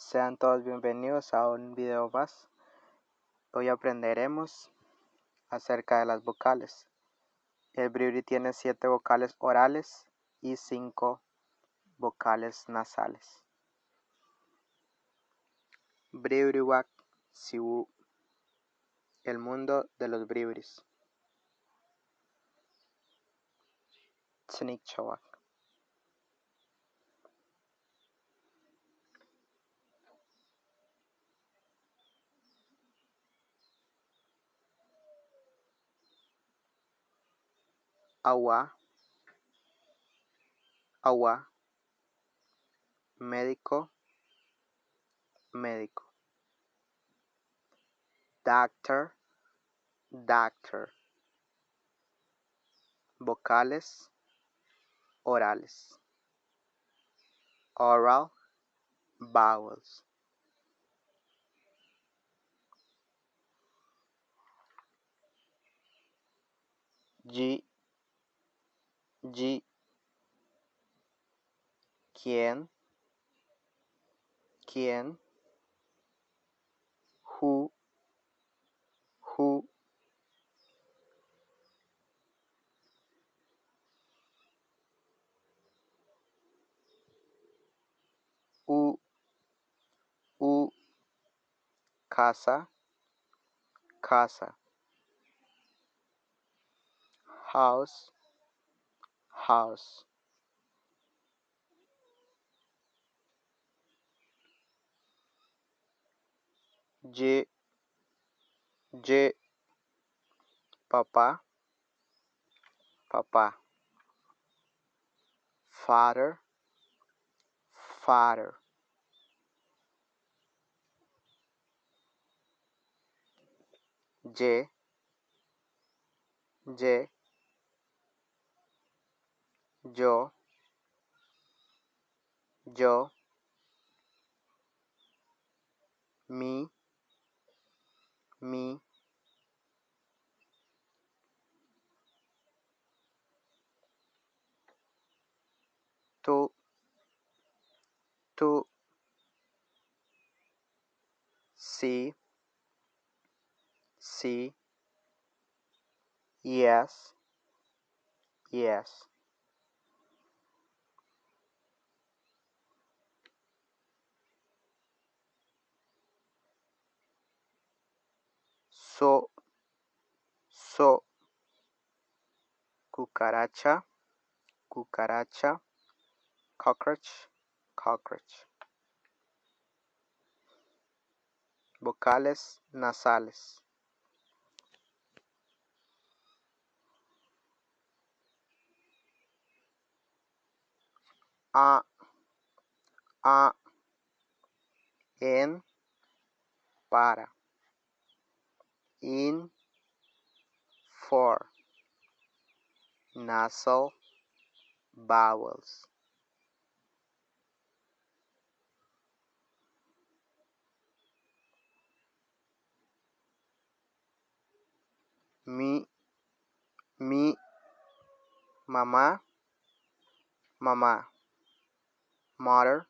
Sean todos bienvenidos a un video más. Hoy aprenderemos acerca de las vocales. El bribri tiene 7 vocales orales y 5 vocales nasales. Bribriwak siwu. El mundo de los bribris. Tsnikchawak. Agua, médico, doctor, vocales, orales, oral, vowels, G, quién, who, u, casa, house, y, papá, father, y, yo, me, tú, sí, yes, so, cucaracha, cockroach, vocales nasales, a, en, para, in, for, nasal, vowels, mi, mamá, mother,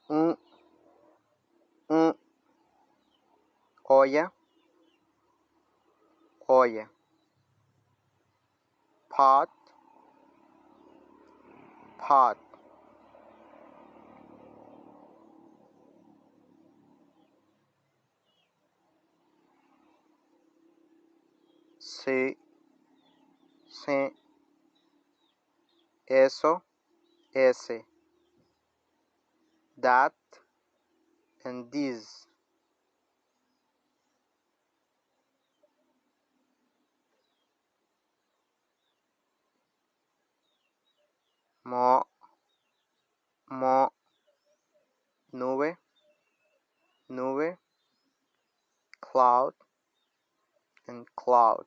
un, olla, pot, sí, eso, ese, that, and this, mo, nube, cloud, and cloud.